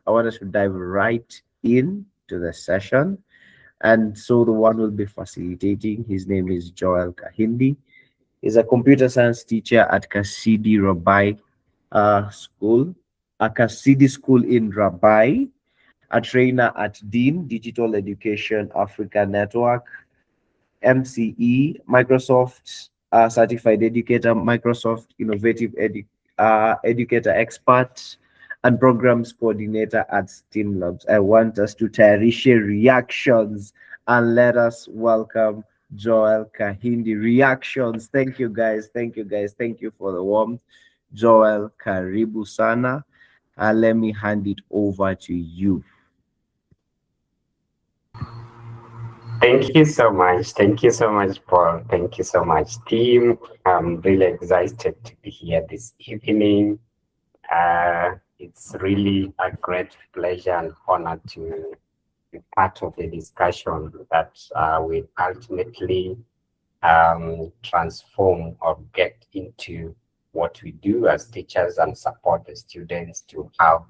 I want us to dive right into the session. And so the one will be facilitating. His name is Joel Kahindi. He's a computer science teacher at Kasidi Rabai School, a Kasidi School in Rabai, a trainer at Dean Digital Education Africa Network, MCE, Microsoft Certified Educator, Microsoft Innovative Educator Expert, and Programs Coordinator at STEAMLabs. I want us to share reactions and let us welcome Joel Kahindi. Reactions. Thank you, guys. Thank you, guys. Thank you for the warmth. Joel, karibu sana. Let me hand it over to you. Thank you so much. Thank you so much, Paul. Thank you so much, team. I'm really excited to be here this evening. It's really a great pleasure and honor to be part of the discussion that will ultimately transform or get into what we do as teachers and support the students to have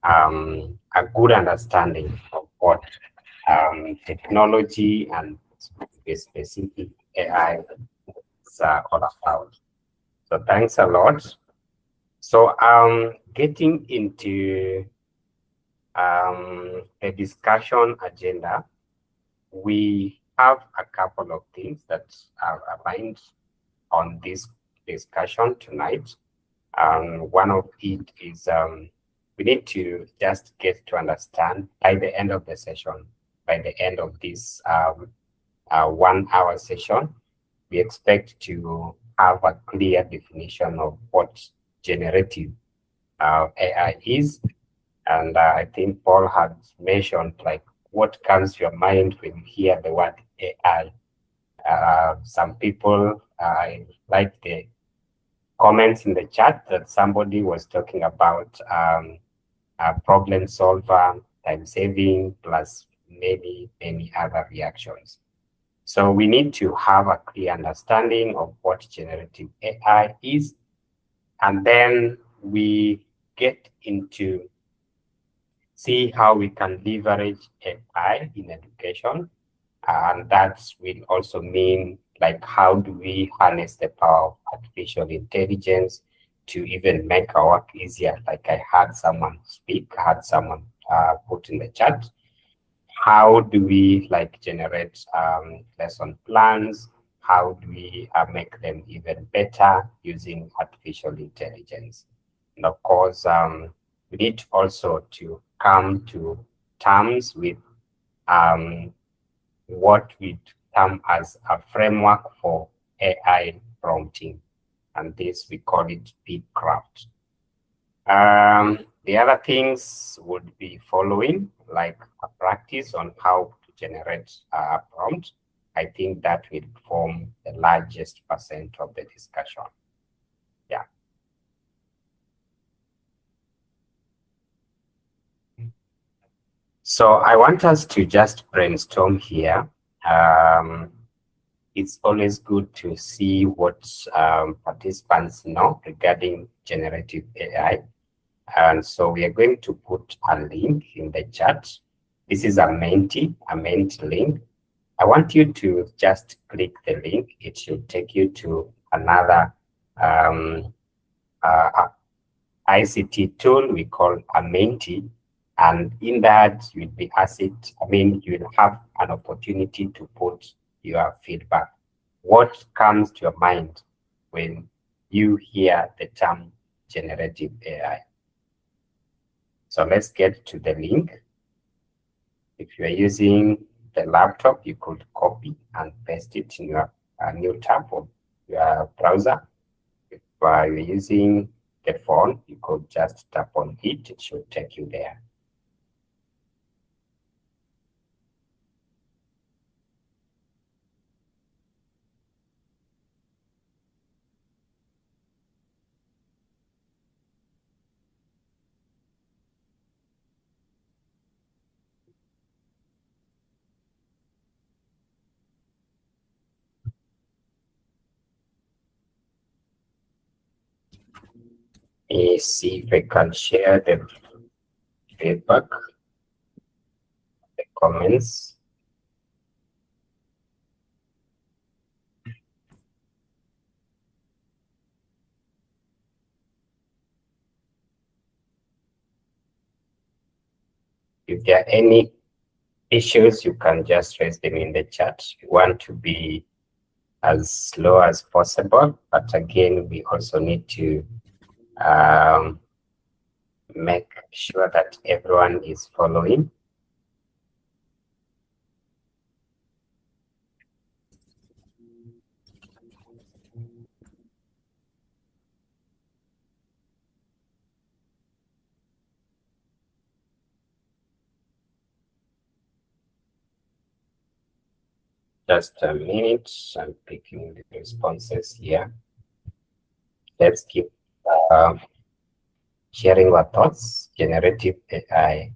a good understanding of what technology and specific AI is all about. So thanks a lot. So getting into a discussion agenda, we have a couple of things that are aligned on this discussion tonight. One of it is we need to just get to understand by the end of the session, by the end of this 1 hour session, we expect to have a clear definition of what generative AI is. And I think Paul had mentioned like what comes to your mind when you hear the word AI. Some people, I like the comments in the chat that somebody was talking about a problem solver, time saving, plus many other reactions. So we need to have a clear understanding of what generative AI is, and then we get into see how we can leverage AI in education. And that will also mean like how do we harness the power of artificial intelligence to even make our work easier. Like I had someone speak, I had someone put in the chat. How do we like generate lesson plans? How do we make them even better using artificial intelligence? And of course, we need also to come to terms with what we term as a framework for AI prompting, and this we call it Speedcraft. The other things would be following, like a practice on how to generate a prompt. I think that will form the largest percent of the discussion. Yeah. So I want us to just brainstorm here. It's always good to see what participants know regarding generative AI. And so we are going to put a link in the chat. This is a Menti link. I want you to just click the link. It should take you to another ICT tool we call a Menti. And in that, you'll be asked, you'll have an opportunity to put your feedback. What comes to your mind when you hear the term generative AI? So let's get to the link. If you are using the laptop, you could copy and paste it in your new tab of your browser. If you're using the phone, you could just tap on it. It should take you there. Let me see if I can share the feedback, the comments. If there are any issues, you can just raise them in the chat. We want to be as slow as possible, but again, we also need to make sure that everyone is following. Just a minute, I'm picking the responses here. Let's keep sharing our thoughts. Generative AI.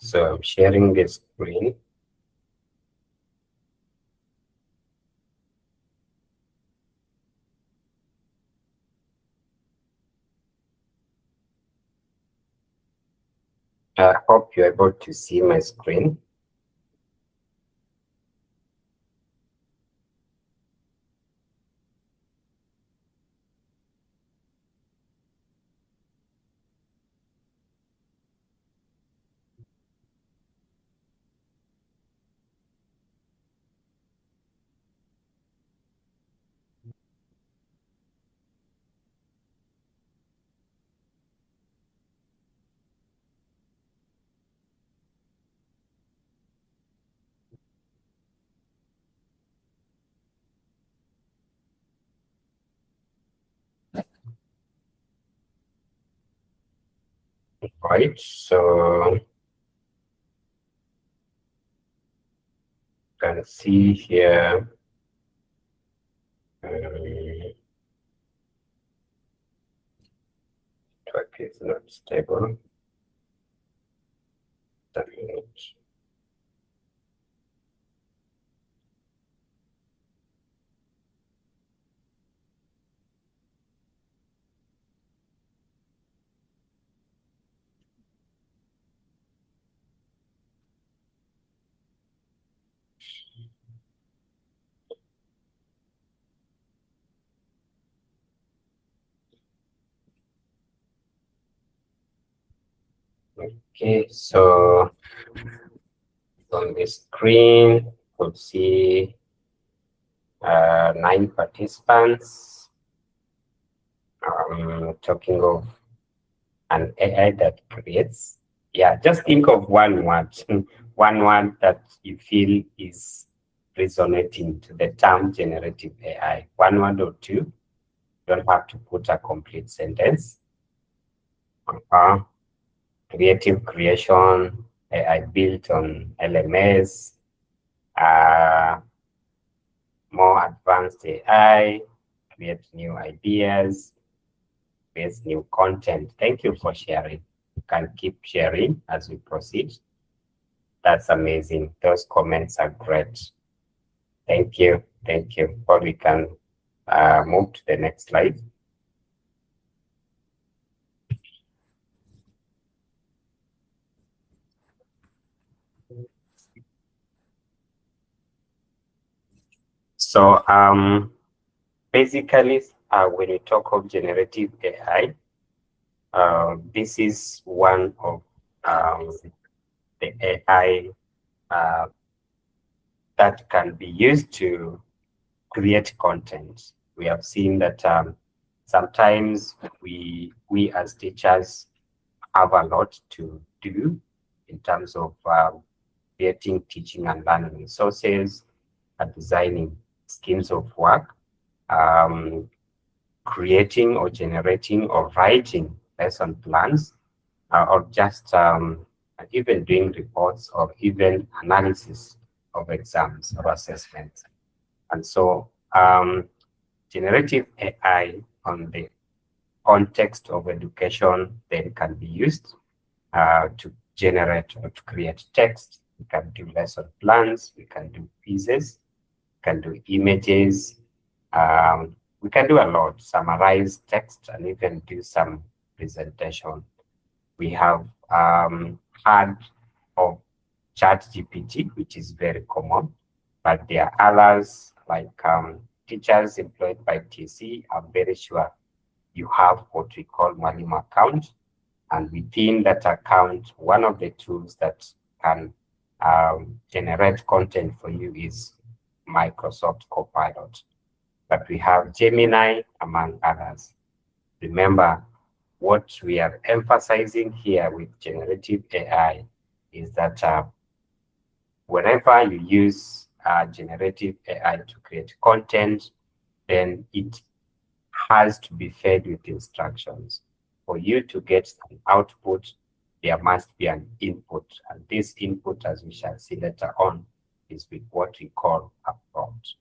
So I'm sharing the screen. I hope you're able to see my screen. Right, so you can see here network is not stable. Okay, so on the screen, you'll see 9 participants. Talking of an AI that creates. Yeah, just think of one word, one word that you feel is resonating to the term generative AI. One word or two. Don't have to put a complete sentence. Creative creation, AI built on LMS, more advanced AI, create new ideas, create new content. Thank you for sharing. You can keep sharing as we proceed. That's amazing. Those comments are great. Thank you. Thank you. Or we can move to the next slide. So basically, when we talk of generative AI, this is one of the AI that can be used to create content. We have seen that sometimes we as teachers have a lot to do in terms of creating teaching and learning resources, designing schemes of work, creating or generating or writing lesson plans, or just even doing reports or even analysis of exams or assessments. And so generative AI on the context of education then can be used to generate or to create text. We can do lesson plans, we can do quizzes, we can do images, we can do a lot, summarize text, and even do some presentation. We have heard of ChatGPT, which is very common, but there are others like teachers employed by TC. I'm very sure you have what we call Mwalimu account, and within that account, one of the tools that can generate content for you is Microsoft Copilot. But we have Gemini, among others. Remember, what we are emphasizing here with generative AI is that whenever you use generative AI to create content, then it has to be fed with instructions. For you to get an output, there must be an input. And this input, as we shall see later on, is with what we call a prompt.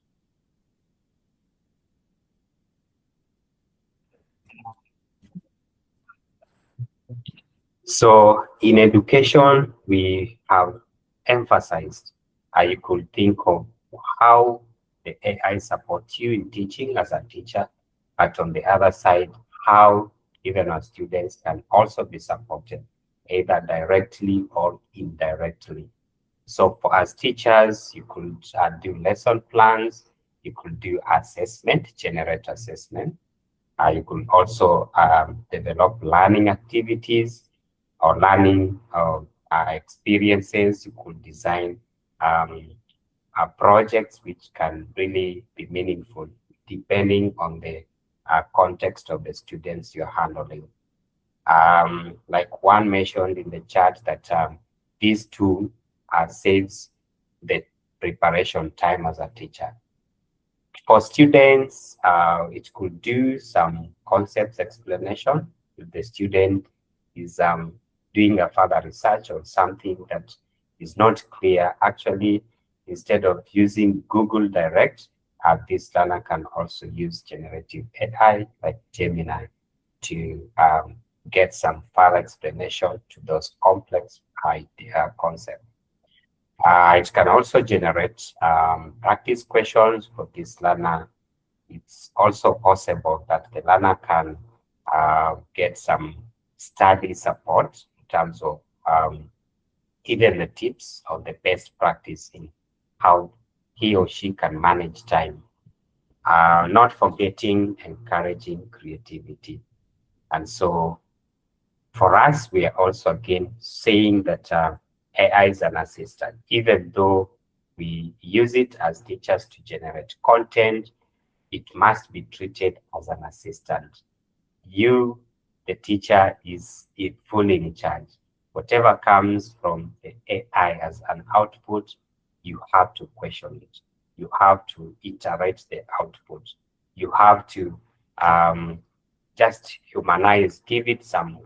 So in education, we have emphasized you could think of how the AI supports you in teaching as a teacher, but on the other side, how even our students can also be supported, either directly or indirectly. So for as teachers, you could do lesson plans, you could do assessment, generate assessment. You could also develop learning activities or learning experiences. You could design projects which can really be meaningful depending on the context of the students you're handling. Like one mentioned in the chat that these two saves the preparation time as a teacher. For students, it could do some concepts explanation if the student is doing a further research on something that is not clear. Actually, instead of using Google Direct, this learner can also use generative AI like Gemini to get some further explanation to those complex concepts. It can also generate practice questions for this learner. It's also possible that the learner can get some study support in terms of even the tips or the best practice in how he or she can manage time. Not forgetting encouraging creativity. And so for us, we are also again saying that AI is an assistant, even though we use it as teachers to generate content, it must be treated as an assistant. You, the teacher, is fully in charge. Whatever comes from the AI as an output, you have to question it. You have to iterate the output. You have to just humanize, give it some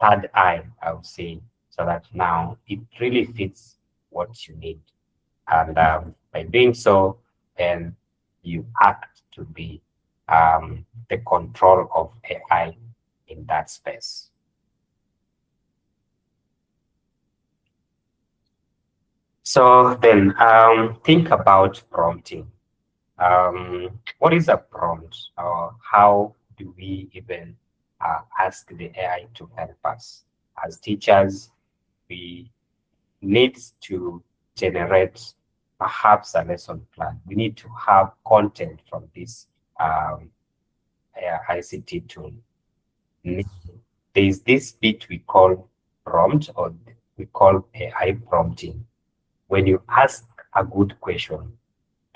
third eye, I would say, so that now it really fits what you need. And by doing so, then you act to be the control of AI in that space. So then think about prompting. What is a prompt, or how do we even ask the AI to help us? As teachers, we need to generate perhaps a lesson plan. We need to have content from this ICT tool. There is this bit we call prompt, or we call AI prompting. When you ask a good question,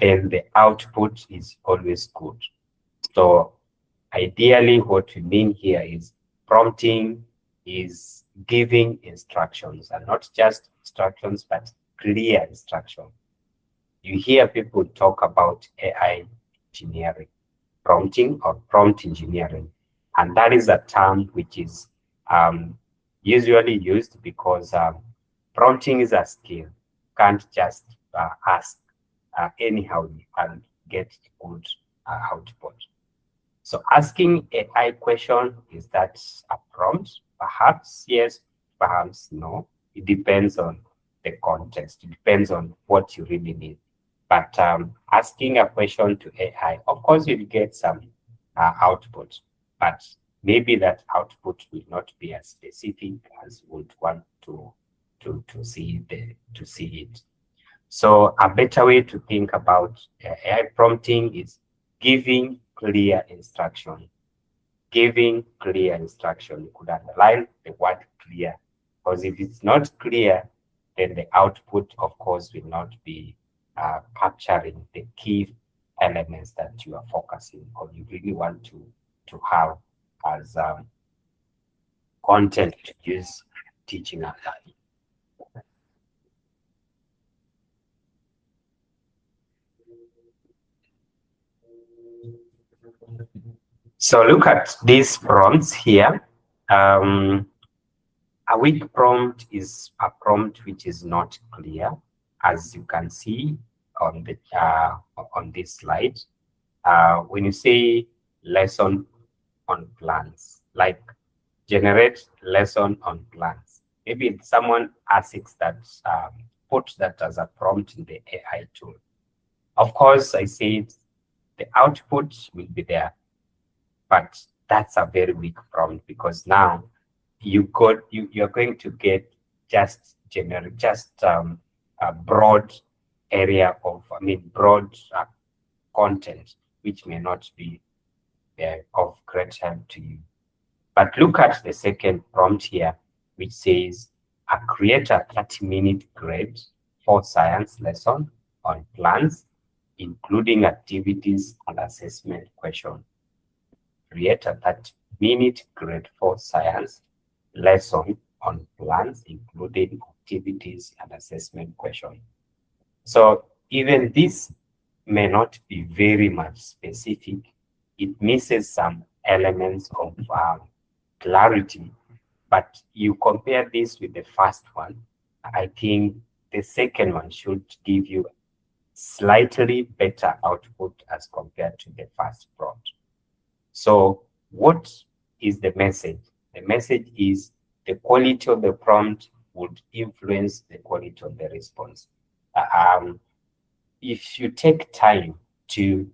then the output is always good. So ideally, what we mean here is prompting is giving instructions, and not just instructions, but clear instruction. You hear people talk about AI engineering, prompting or prompt engineering, and that is a term which is usually used because prompting is a skill. You can't just ask anyhow, and get good output. So asking AI question, is that a prompt? Perhaps yes, perhaps no. It depends on the context. It depends on what you really need. But asking a question to AI, of course, you'll get some output, but maybe that output will not be as specific as you would want to see it. So a better way to think about AI prompting is giving clear instruction. Giving clear instruction. You could underline the word clear, because if it's not clear, then the output, of course, will not be capturing the key elements that you are focusing on. You really want to have as content to use teaching and learning. So look at these prompts here. A weak prompt is a prompt which is not clear, as you can see on the on this slide. When you say lesson on plants, like generate lesson on plants, maybe someone asks that, put that as a prompt in the AI tool. Of course, I said the output will be there, but that's a very weak prompt, because now you're going to get just generic, just a broad area of, broad content, which may not be of great help to you. But look at the second prompt here, which says, create a 30-minute grade for science lesson on plants, including activities and assessment question. Create a 30-minute grade 4 science lesson on plants, including activities and assessment question. So even this may not be very much specific. It misses some elements of clarity. But you compare this with the first one, I think the second one should give you slightly better output as compared to the first prompt. So what is the message? The message is the quality of the prompt would influence the quality of the response. If you take time to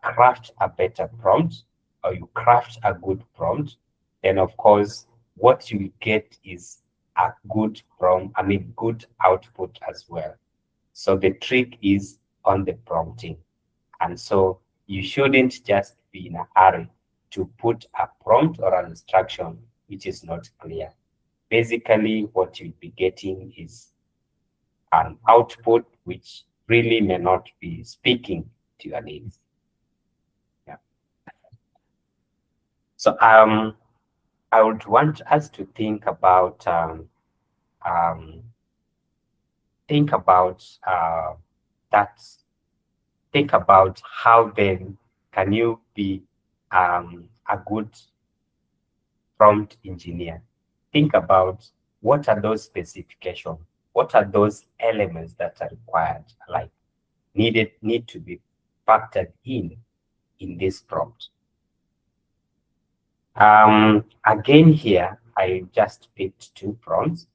craft a better prompt, or you craft a good prompt, then of course what you get is a good prompt, good output as well. So the trick is on the prompting. And so you shouldn't just be in a hurry to put a prompt or an instruction which is not clear. Basically, what you'll be getting is an output which really may not be speaking to your needs. Yeah. So I would want us to think about how then can you be a good prompt engineer. Think about what are those specifications, what are those elements that are required, like need to be factored in this prompt. Again here, I just picked 2 prompts.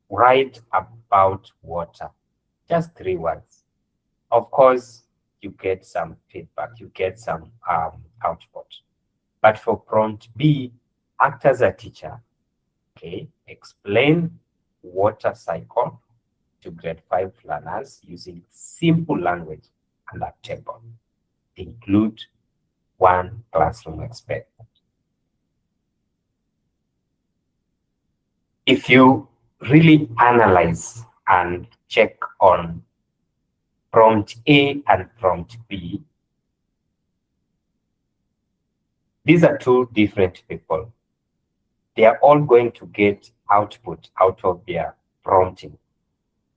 Write about water, just 3 words. Of course, you get some feedback, you get some output. But for prompt B, act as a teacher. Okay, explain water cycle to grade 5 learners using simple language and a table. Include 1 classroom experiment. If you really analyze and check on prompt A and prompt B, these are 2 different people. They are all going to get output out of their prompting.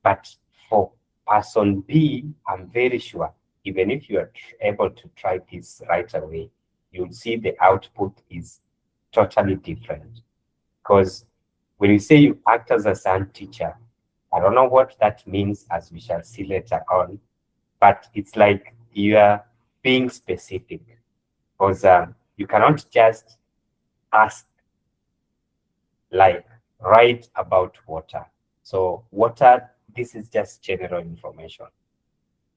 But for person B, I'm very sure, even if you are able to try this right away, you'll see the output is totally different. Because when you say you act as a science teacher, I don't know what that means, as we shall see later on, but it's like you are being specific, because you cannot just ask, like, write about water. So water, this is just general information.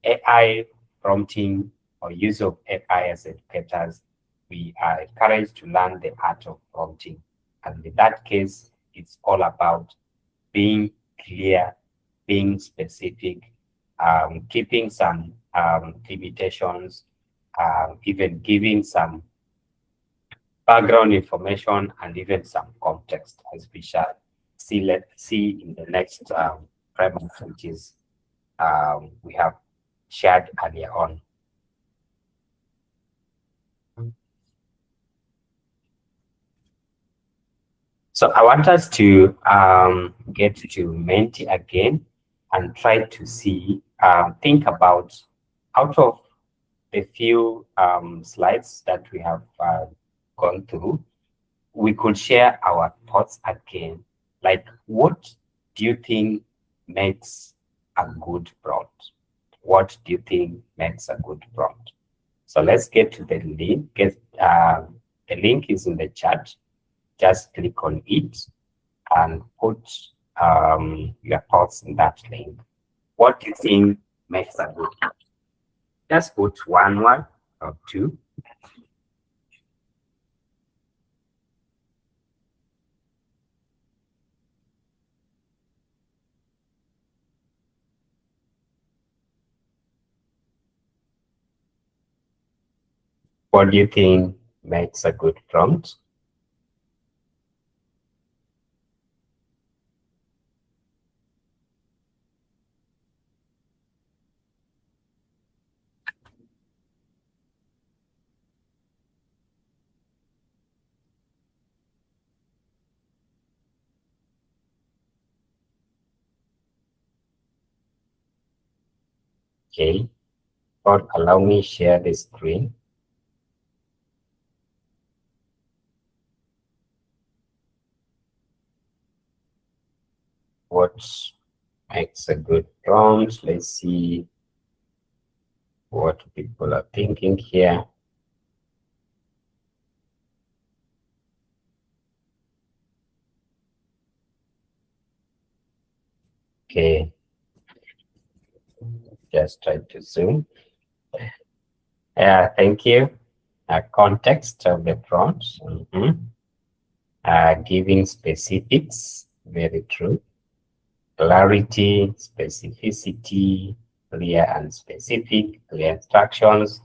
AI prompting or use of AI as educators, we are encouraged to learn the art of prompting. And in that case, it's all about being clear, being specific, keeping some limitations, even giving some background information and even some context, as we shall see in the next framework, which is we have shared earlier on. So I want us to get to Menti again and try to see, think about, out of the few slides that we have gone through, we could share our thoughts again. Like, what do you think makes a good prompt? What do you think makes a good prompt? So let's get to the link. The link is in the chat. Just click on it and put your thoughts in that link. What do you think makes a good prompt? Just put one word or two. What do you think makes a good prompt? Okay, or allow me share the screen. What makes a good prompt? Let's see what people are thinking here. Okay, just try to zoom. Thank you. Context of the prompt. Giving specifics, very true. Clarity, specificity, clear and specific, clear instructions.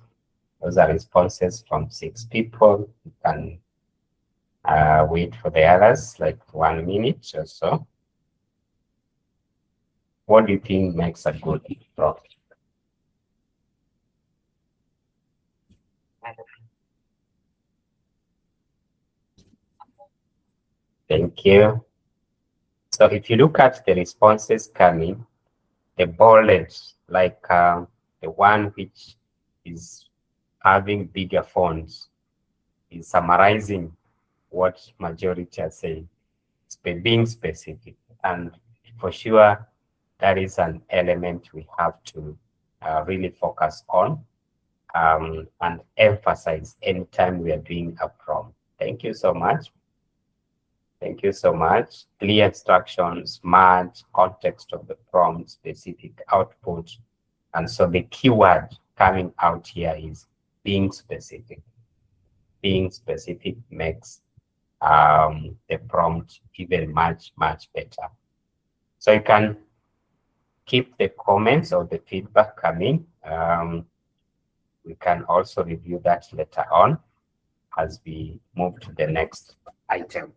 Those are responses from 6 people. You can wait for the others, like 1 minute or so. What do you think makes a good prompt? Thank you. So if you look at the responses coming, the bolded, like the one which is having bigger fonts, is summarizing what majority are saying, being specific. And for sure, that is an element we have to really focus on and emphasize anytime we are doing a prompt. Thank you so much. Thank you so much. Clear instructions, smart, context of the prompt, specific output. And so the keyword coming out here is being specific. Being specific makes the prompt even much, much better. So you can keep the comments or the feedback coming. We can also review that later on as we move to the next item.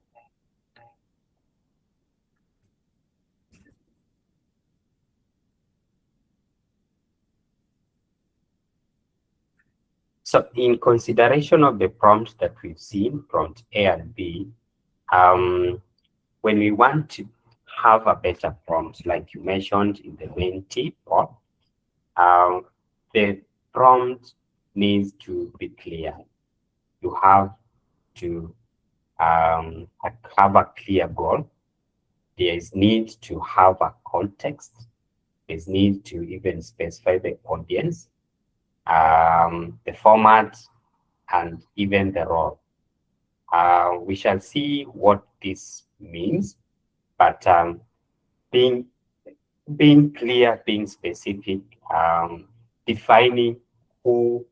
So in consideration of the prompts that we've seen, prompt A and B, when we want to have a better prompt, like you mentioned in the main tip, the prompt needs to be clear. You have to have a clear goal. There is need to have a context. There's need to even specify the audience. the format, and even the role. We shall see what this means, but being clear, being specific, defining who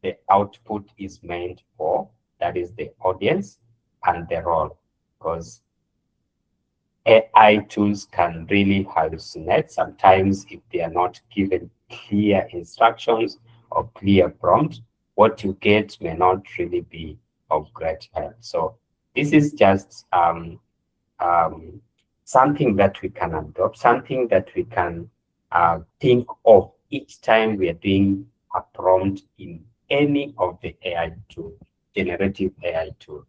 the output is meant for, that is the audience, and the role, because AI tools can really hallucinate sometimes if they are not given clear instructions or clear prompts. What you get may not really be of great help. So this is just um, something that we can adopt, something that we can think of each time we are doing a prompt in any of the AI tool, generative AI tool,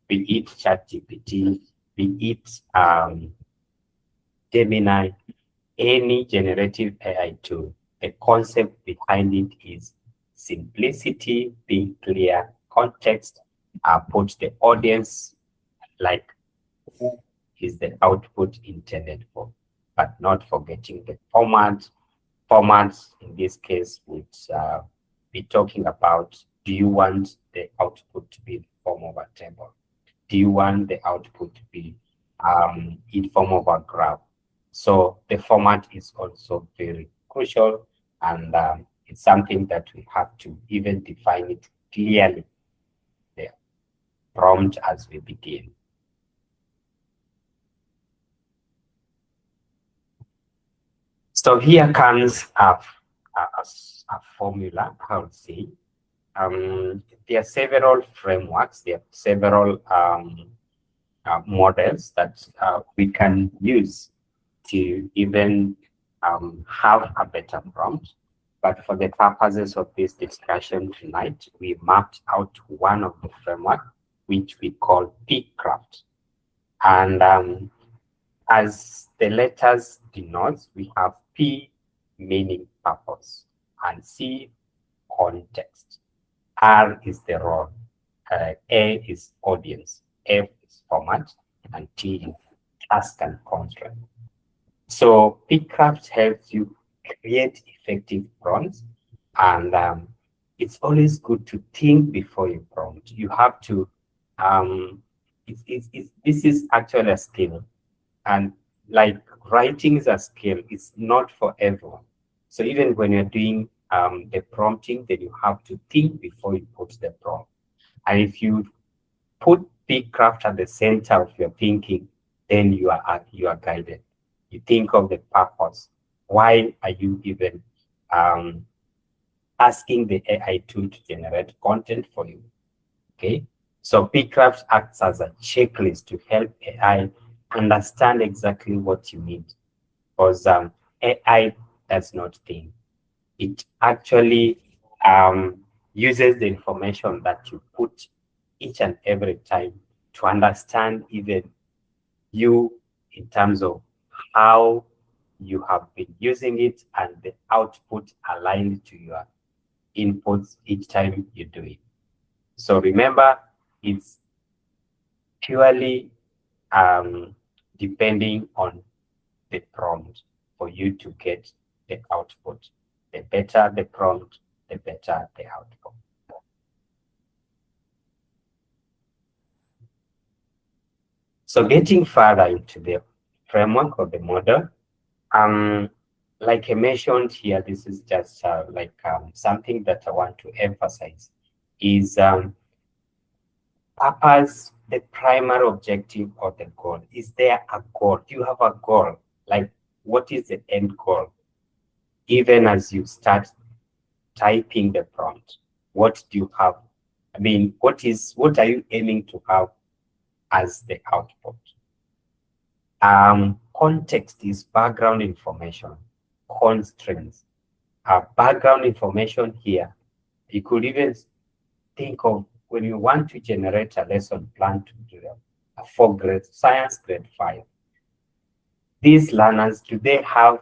be it ChatGPT, be it Gemini, any generative AI tool. The concept behind it is simplicity, being clear, context, put the audience, like who is the output intended for, but not forgetting the format. Formats in this case would be talking about, do you want the output to be in the form of a table? Do you want the output to be in form of a graph? So the format is also very crucial, and it's something that we have to even define it clearly, the prompt as we begin. So here comes a formula, I would say. There are several frameworks, there are several models that we can use to even have a better prompt. But for the purposes of this discussion tonight, we mapped out one of the framework, which we call PCraft. And as the letters denotes, we have P meaning purpose, and C context, R is the role, A is audience, F is format, and T is task and constraint. So PCraft helps you create effective prompts, and it's always good to think before you prompt. You have to, this is actually a skill, and like writing is a skill. It's not for everyone. So even when you're doing the prompting, then you have to think before you put the prompt. And if you put PCraft at the center of your thinking, then you are guided. You think of the purpose. Why are you even asking the AI tool to generate content for you? Okay, so PCraft acts as a checklist to help AI understand exactly what you need, because AI does not think. It actually uses the information that you put each and every time to understand even you in terms of how you have been using it and the output aligned to your inputs each time you do it. So remember, it's purely depending on the prompt for you to get the output. The better the prompt, the better the output. So getting further into the framework of the model, like I mentioned here, this is just something that I want to emphasize is purpose, the primary objective or the goal. Is there a goal? Do you have a goal? Like, what is the end goal? Even as you start typing the prompt, what do you have? I mean, what are you aiming to have as the output? Context is background information, constraints. Background information here, you could even think of when you want to generate a lesson plan to do for grade science grade 5. These learners, do they have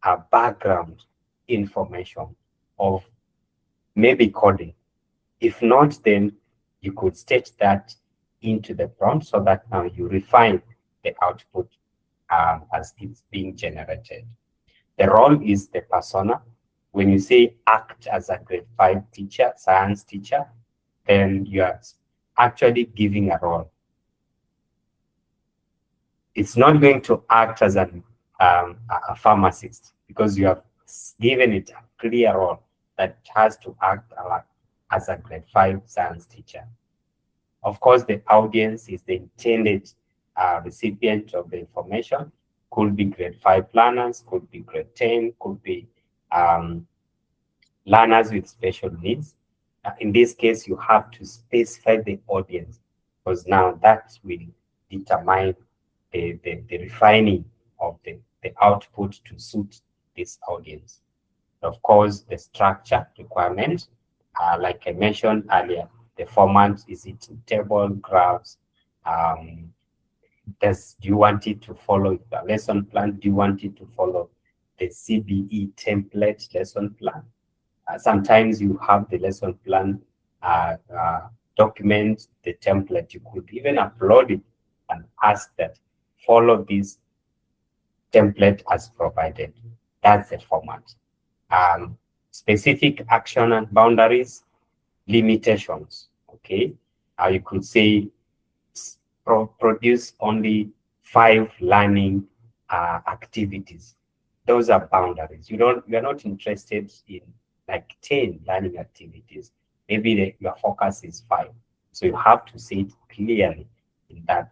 a background information of maybe coding? If not, then you could state that into the prompt so that now you refine the output as it's being generated. The role is the persona, when you say act as a grade 5 teacher, science teacher, then you are actually giving a role. It's not going to act as a pharmacist, because you have given it a clear role that has to act as a grade 5 science teacher. Of course, the audience is the intended recipient of the information. Could be grade 5 learners, could be grade 10, could be learners with special needs. In this case, you have to specify the audience, because now that will determine the refining of the output to suit this audience. Of course, the structure requirements, like I mentioned earlier, the format, is it table, graphs? Do you want it to follow the lesson plan? Do you want it to follow the CBE template lesson plan? Sometimes you have the lesson plan document, the template. You could even upload it and ask that follow this template as provided. That's the format. Specific action and boundaries, limitations. Okay, you could say produce only 5 learning activities. Those are boundaries. You're not interested in like 10 learning activities. Maybe your focus is 5. So you have to say it clearly in that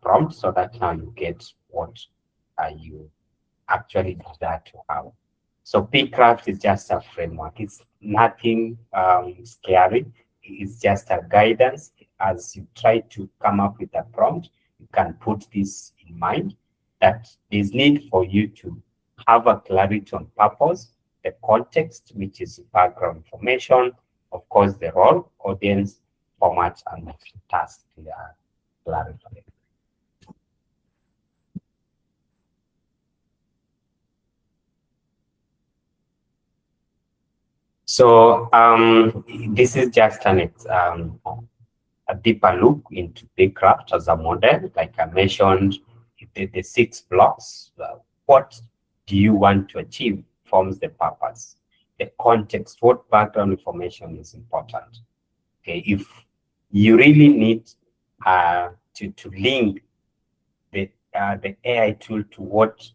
prompt, so that now you get what you actually desire to have. So PCraft is just a framework. It's nothing scary. It's just a guidance. As you try to come up with a prompt, you can put this in mind, that there's need for you to have a clarity on purpose, the context, which is background information, of course, the role, audience, format, and the task. Clarified. So this is just a deeper look into PCraft as a model. Like I mentioned, the 6 blocks. What do you want to achieve forms the purpose. The context, what background information is important. Okay, if you really need to link the AI tool to what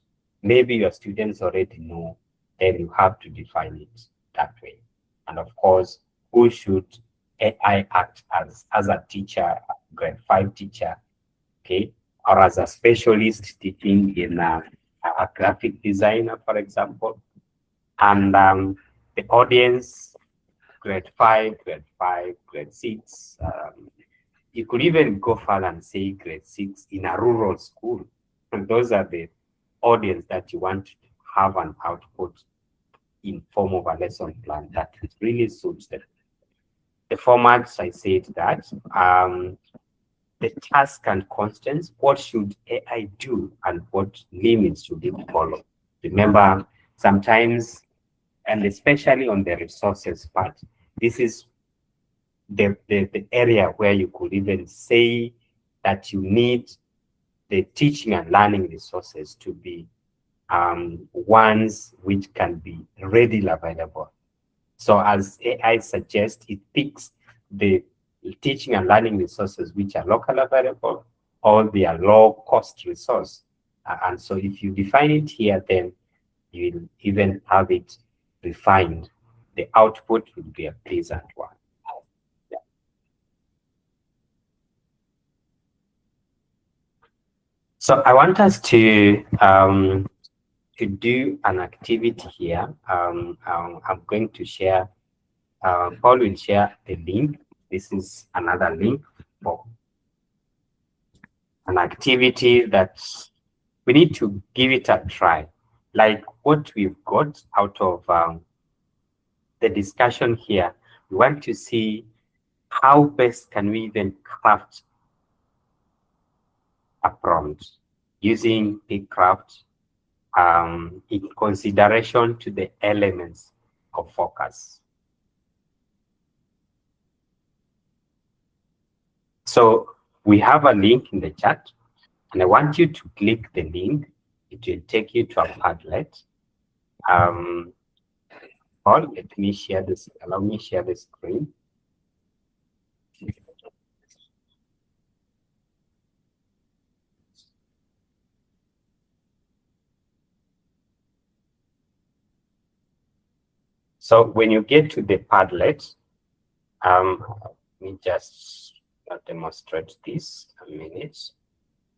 maybe your students already know, then you have to define it that way. And of course, who should AI act as a teacher, grade 5 teacher, okay, or as a specialist teaching in a graphic designer, for example. And the audience, grade 5, grade 6. You could even go further and say grade 6 in a rural school. And those are the audience that you want to have an output in form of a lesson plan that really suits them. The formats, I said that. The task and constants, what should AI do and what limits should it follow? Remember, sometimes, and especially on the resources part, this is the area where you could even say that you need the teaching and learning resources to be ones which can be readily available. So as AI suggests, it picks the teaching and learning resources which are locally available, or they are low-cost resource. And so if you define it here, then you will even have it refined. The output will be a pleasant one. Yeah. So I want us to do an activity here. I'm going to share, Paul will share the link. This is another link for an activity that we need to give it a try. Like what we've got out of the discussion here, we want to see how best can we even craft a prompt using PCraft in consideration to the elements of focus. So we have a link in the chat, and I want you to click the link. It will take you to a Padlet. Paul, let me share this. Allow me share the screen. So when you get to the Padlet, let me just demonstrate this a minute.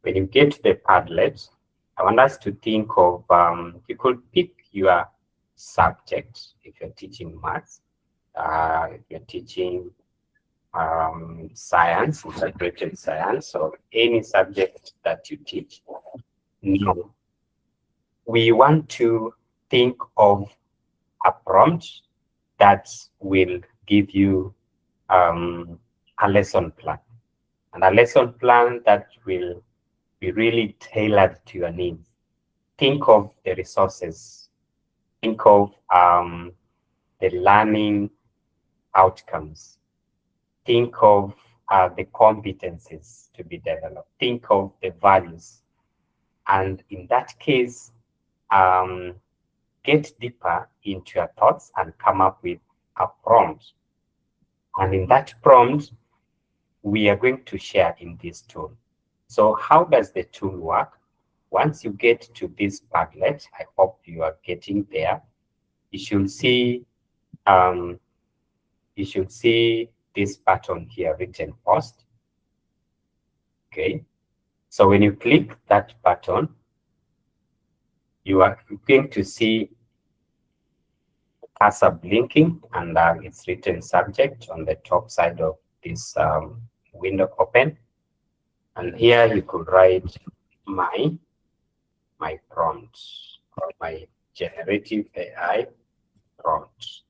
When you get to the Padlet, I want us to think of, you could pick your subject if you're teaching maths, if you're teaching science, integrated science, or any subject that you teach. Now, we want to think of a prompt that will give you a lesson plan, and a lesson plan that will be really tailored to your needs. Think of the resources. Think of the learning outcomes. Think of the competencies to be developed. Think of the values. And in that case, get deeper into your thoughts and come up with a prompt. And in that prompt, we are going to share in this tool. So how does the tool work? Once you get to this Padlet, I hope you are getting there. You should see this button here written post. Okay. So when you click that button, you are going to see cursor blinking, and it's written subject on the top side of this window open. And here you could write my prompt, or my generative AI prompt.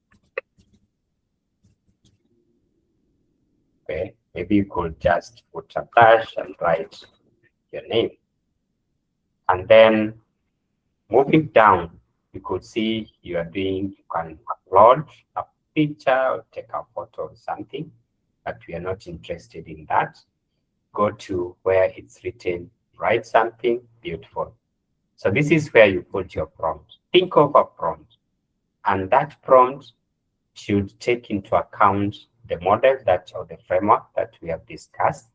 Okay, maybe you could just put a dash and write your name. And then moving down, you could see you can upload a picture or take a photo or something, but we are not interested in that. Go to where it's written, write something beautiful. So this is where you put your prompt. Think of a prompt, and that prompt should take into account the model or the framework that we have discussed.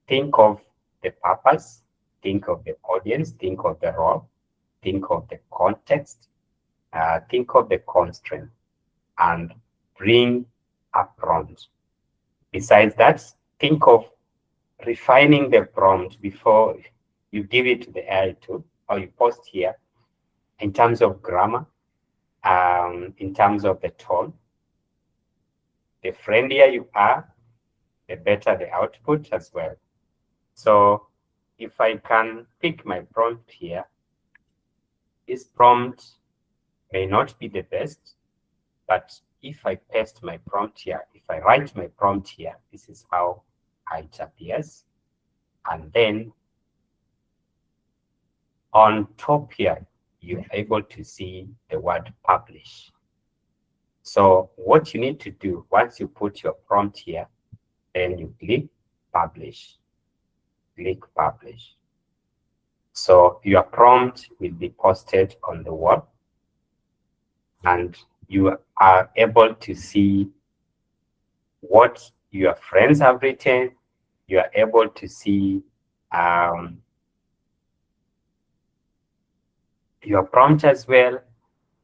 Think of the purpose, think of the audience, think of the role, think of the context, think of the constraint, and bring a prompt. Besides that, think of refining the prompt before you give it to the AI tool or you post here in terms of grammar, in terms of the tone. The friendlier you are, the better the output as well. So if I can pick my prompt here, this prompt may not be the best, but if I paste my prompt here, if I write my prompt here, this is how it appears. And then on top here, you're able to see the word publish. So what you need to do, once you put your prompt here, then you click publish. Click publish. So your prompt will be posted on the wall, and you are able to see what your friends have written. You are able to see your prompt as well,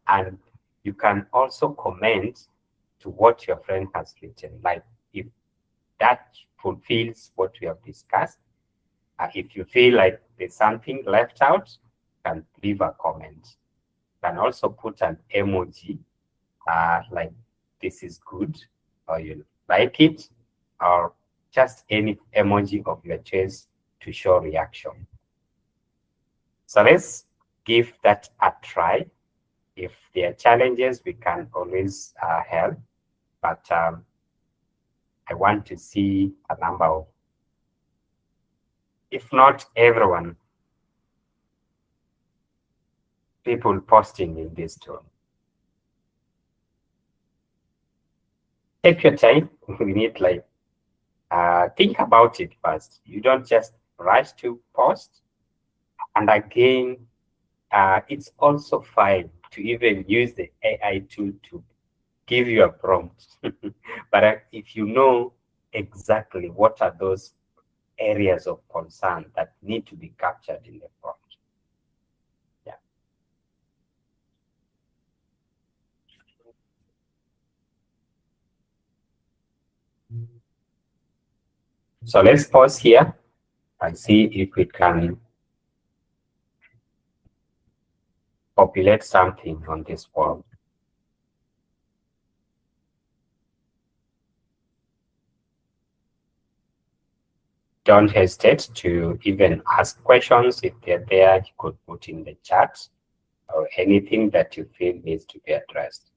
and you can also comment to what your friend has written. Like if that fulfills what we have discussed, if you feel like there's something left out, you can leave a comment. You can also put an emoji, like this is good, or you like it, or just any emoji of your choice to show reaction. So let's give that a try. If there are challenges, we can always help, but I want to see a number of, if not everyone, people posting in this tool. Take your time. We need like, think about it first. You don't just rush to post. And again, it's also fine to even use the AI tool to give you a prompt. But if you know exactly what are those areas of concern that need to be captured in the prompt. Yeah. So let's pause here and see if we can populate something on this form. Don't hesitate to even ask questions. If they're there, you could put in the chat or anything that you feel needs to be addressed.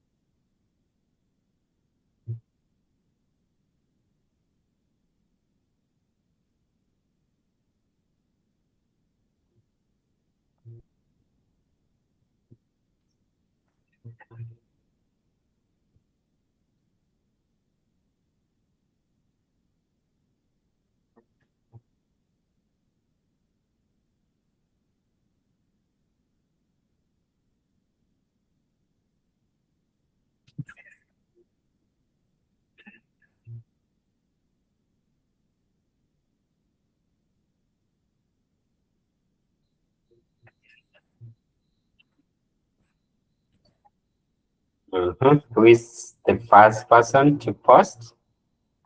Who is the first person to post?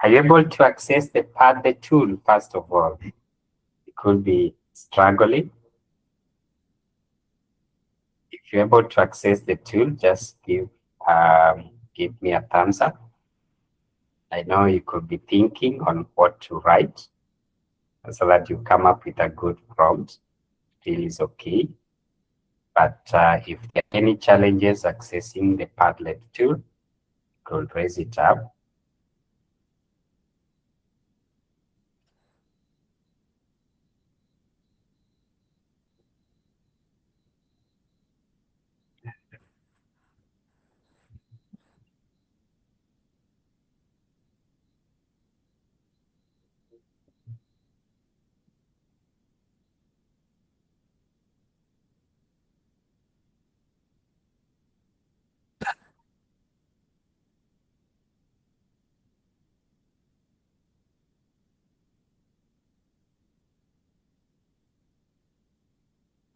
Are you able to access the tool, first of all? It could be struggling. If you're able to access the tool, just give me a thumbs up. I know you could be thinking on what to write so that you come up with a good prompt. Still is okay. But if there are any challenges accessing the Padlet tool, you could raise it up.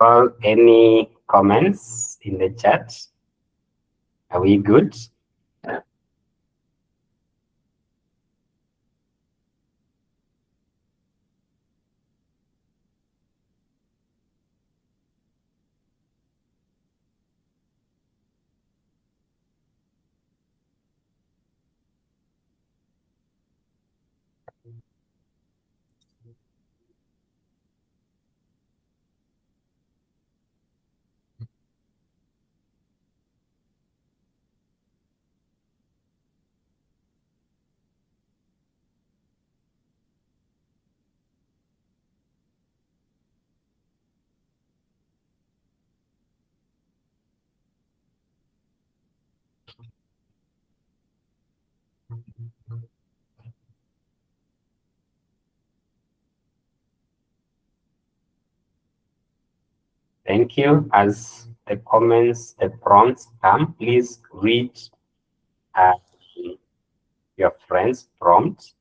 Well, any comments in the chat? Are we good? Thank you. As the comments, the prompts come, please read uh, your friend's prompt.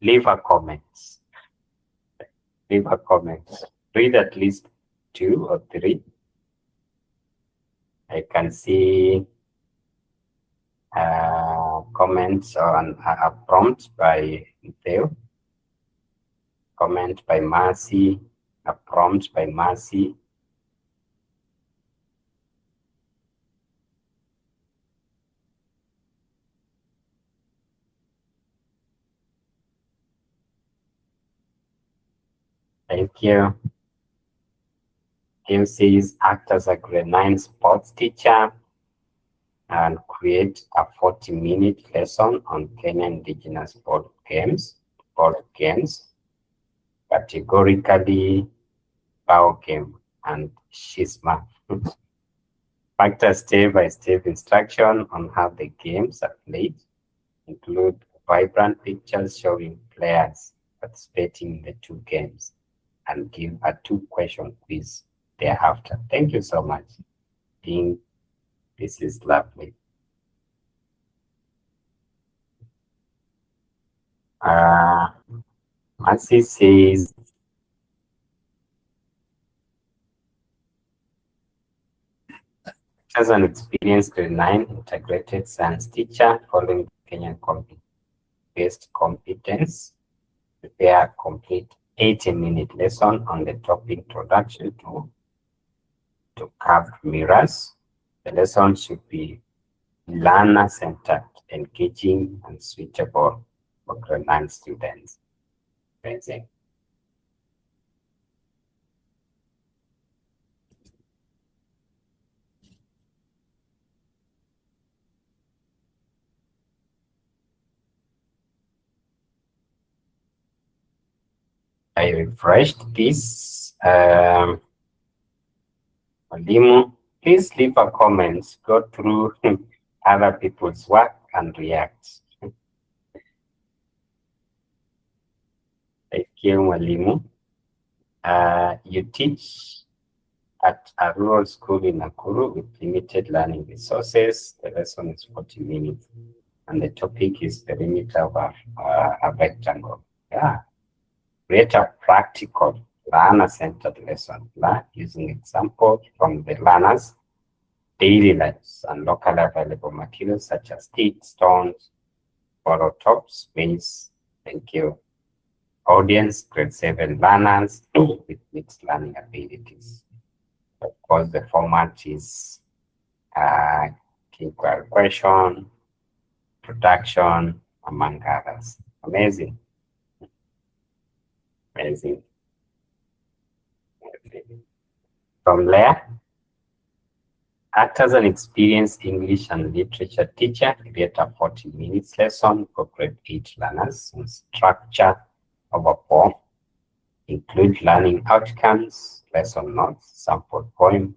Leave a comment. Leave a comment. Read at least 2 or 3. I can see comments on a prompt by Theo, comment by Mercy, a prompt by Mercy. Thank you. Tim says act as a grade 9 sports teacher and create a 40-minute lesson on Kenya indigenous board games, categorically bow game and Shisma. Factor step-by-step instruction on how the games are played, include vibrant pictures showing players participating in the 2 games, and give a 2-question quiz thereafter. Thank you so much, Dean. This is lovely. Mercy says, as an experienced grade 9 integrated science teacher following Kenyan based competence, prepare complete 80-minute lesson on the topic introduction to curved mirrors. The lesson should be learner-centered, engaging, and suitable for grade 9 students. Amazing. I refreshed this. Walimu, please leave a comment, go through other people's work and react. Thank you, Walimu. You teach at a rural school in Nakuru with limited learning resources. The lesson is 40 minutes, and the topic is perimeter of a rectangle. Yeah. Create a practical learner-centered lesson using examples from the learners' daily lives and locally available materials such as sticks, stones, borrow tops, maize. Thank you. Audience, grade 7 learners with mixed learning abilities. Of course, the format is inquiry question, production, among others. Amazing. Amazing. From there, act as an experienced English and literature teacher, create a 40 minutes lesson for grade 8 learners on structure of a poem, include learning outcomes, lesson notes, sample poem,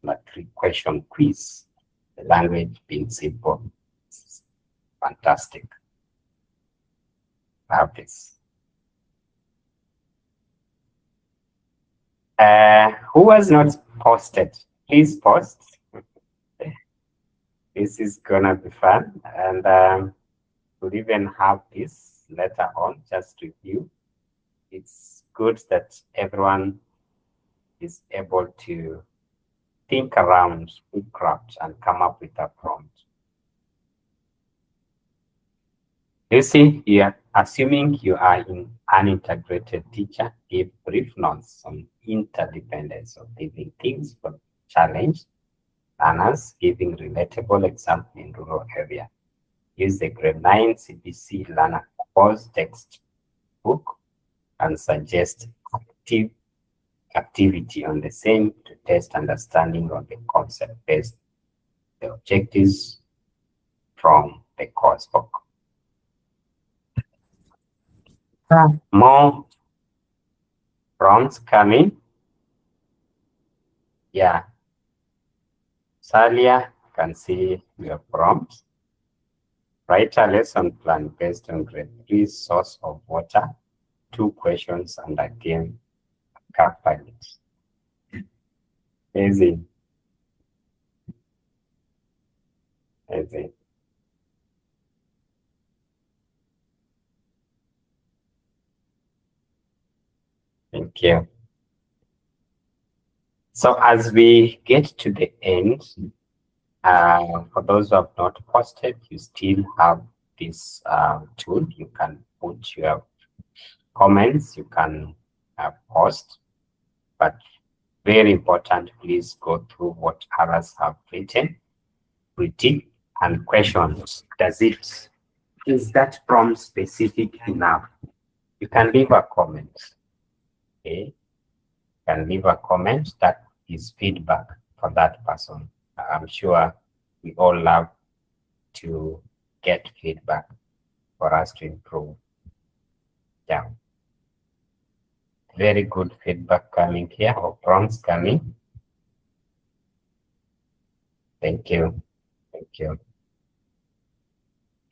and a 3-question quiz. The language being simple. Fantastic. Love this. Who has not posted? Please post. This is gonna be fun, and we'll even have this later on, just review. It's good that everyone is able to think around, craft, and come up with a prompt. You see here, assuming you are an integrated teacher, give brief notes on interdependence of living things for challenge learners, giving relatable example in rural area. Use the grade 9 CBC learner purpose textbook and suggest activity on the same to test understanding of the concept based the objectives from the course book. More prompts coming. Yeah. Salia can see your prompts. Write a lesson plan based on grade 3 source of water, 2 questions, and again, car pilots. Easy. Easy. Thank you. So as we get to the end, for those who have not posted, you still have this tool. You can put your comments, you can post, but very important, please go through what others have written, critique, and questions. Is that prompt specific enough? You can leave a comment. Okay, you can leave a comment that is feedback for that person. I'm sure we all love to get feedback for us to improve. Yeah. Very good feedback coming here, or prompts coming. Thank you. Thank you.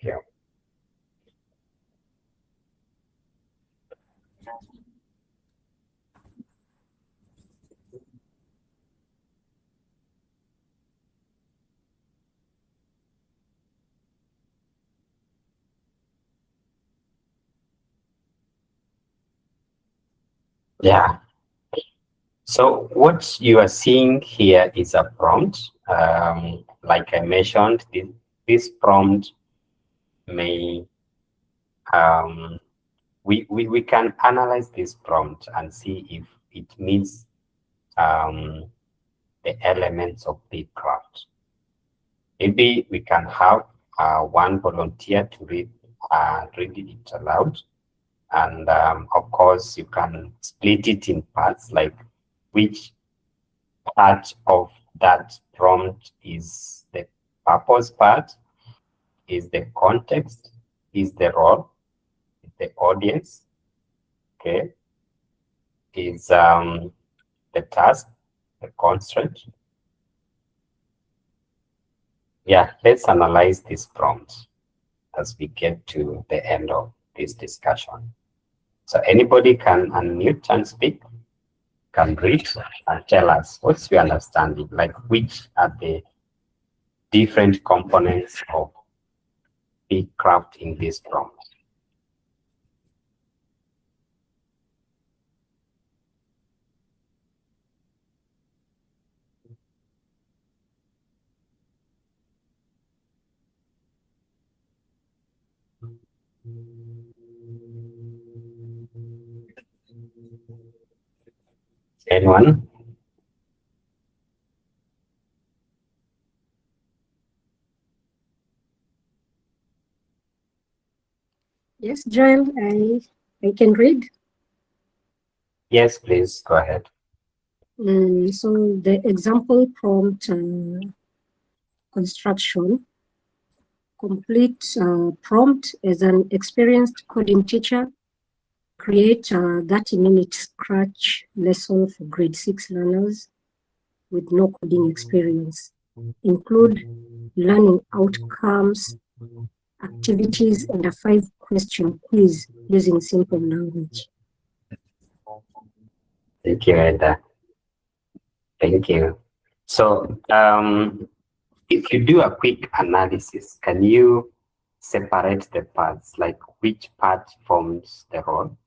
Yeah. Yeah. So what you are seeing here is a prompt. Like I mentioned, this prompt may um, we can analyze this prompt and see if it meets um, the elements of the craft. Maybe we can have one volunteer to read it aloud. And of course, you can split it in parts, like which part of that prompt is the purpose part, is the context, is the role, is the audience, okay, is the task, the constraint. Yeah, let's analyze this prompt as we get to the end of this discussion. So anybody can unmute and speak, can read and tell us what's your understanding, like which are the different components of the craft in this prompt. Anyone? Yes, Joel, I can read. Yes, please go ahead. So the example prompt construction, complete prompt as an experienced coding teacher, create a 30-minute Scratch lesson for grade 6 learners with no coding experience. Include learning outcomes, activities, and a 5-question quiz using simple language. Thank you, Eda. Thank you. So if you do a quick analysis, can you separate the parts, like which part forms the role,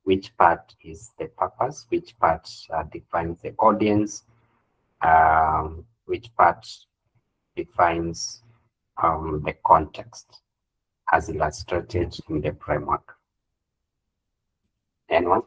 which part is the purpose, which part defines the audience, which part defines the context as illustrated in the framework? Anyone?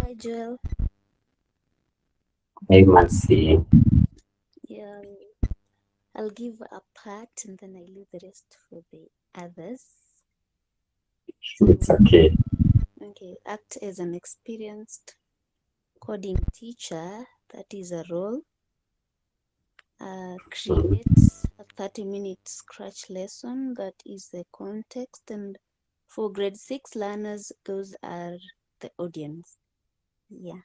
Hi, Joel. Anyone see? Yeah, I'll give a part and then I leave the rest for the others. It's okay. Okay, act as an experienced coding teacher, that is a role. Create a 30-minute Scratch lesson, that is the context. And for grade 6 learners, those are the audience. Yeah.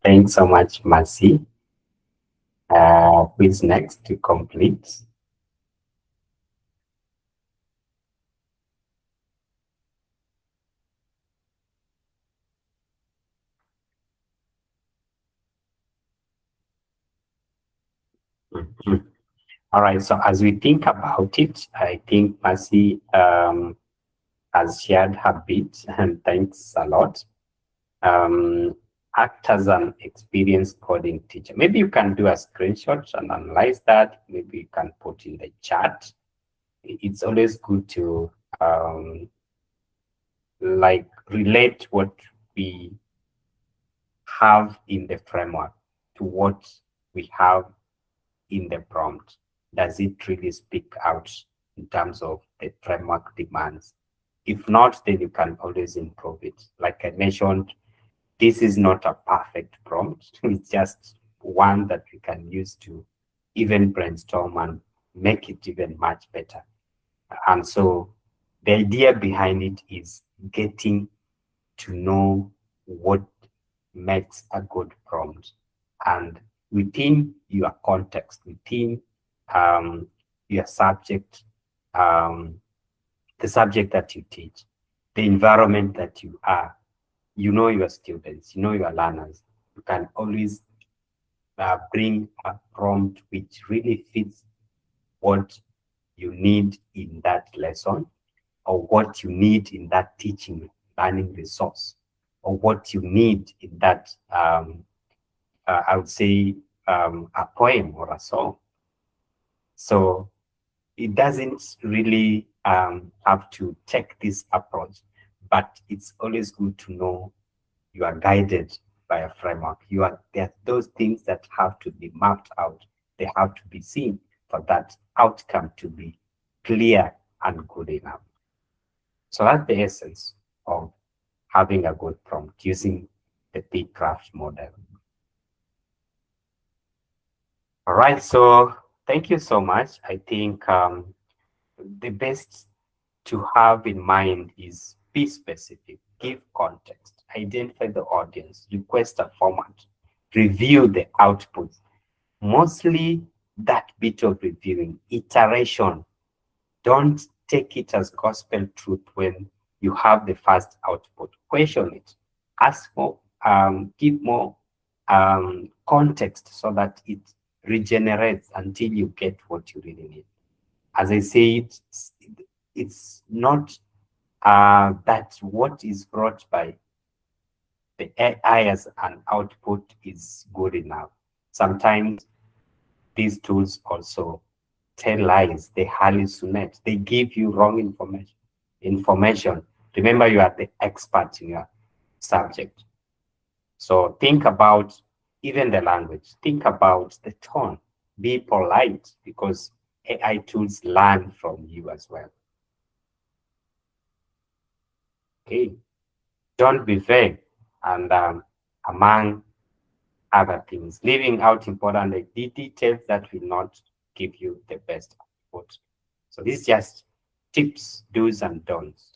Thanks so much, Mercy. Who is next to complete? Mhm. All right, so as we think about it, I think Mercy has shared her bit, and thanks a lot. Act as an experienced coding teacher. Maybe you can do a screenshot and analyze that. Maybe you can put in the chat. It's always good to like relate what we have in the framework to what we have in the prompt. Does it really speak out in terms of the framework demands? If not, then you can always improve it. Like I mentioned, this is not a perfect prompt. It's just one that we can use to even brainstorm and make it even much better. And so the idea behind it is getting to know what makes a good prompt. And within your context, within your subject, the subject that you teach, the environment that you are, you know your students, you know your learners, you can always bring a prompt which really fits what you need in that lesson, or what you need in that teaching learning resource, or what you need in that, I would say, a poem or a song. So it doesn't really have to take this approach, but it's always good to know you are guided by a framework. There are those things that have to be mapped out. They have to be seen for that outcome to be clear and good enough. So that's the essence of having a good prompt using the P-Craft model. All right, so thank you so much. I think the best to have in mind is be specific, give context, identify the audience, request a format, review the outputs. Mostly that bit of reviewing, iteration. Don't take it as gospel truth when you have the first output. Question it. Ask for, give more context so that it regenerates until you get what you really need. As I say, it's not that what is brought by the AI as an output is good enough. Sometimes these tools also tell lies, they hallucinate, they give you wrong information. Remember, you are the expert in your subject. So think about even the language, think about the tone, be polite, because AI tools learn from you as well. Okay, don't be vague, and among other things, leaving out important details that will not give you the best output. So this is just tips, do's and don'ts.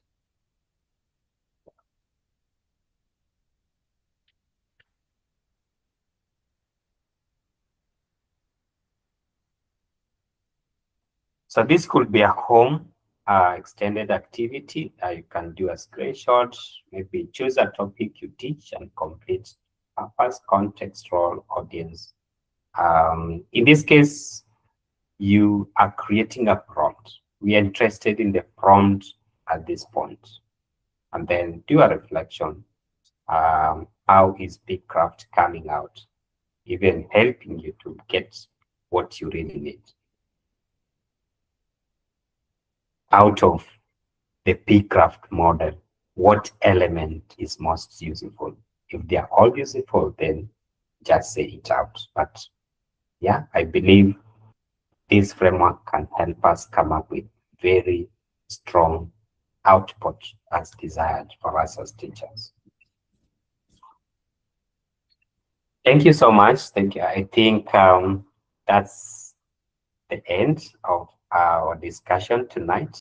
So this could be a home extended activity. You can do a screenshot, maybe choose a topic you teach and complete a first contextual audience. In this case, you are creating a prompt. We are interested in the prompt at this point. And then do a reflection. How is P-Craft coming out? Even helping you to get what you really need out of the P-Craft model. What element is most useful? If they are all useful, then just say it out. But yeah, I believe this framework can help us come up with very strong output as desired for us as teachers. Thank you so much. Thank you. I think that's the end of our discussion tonight.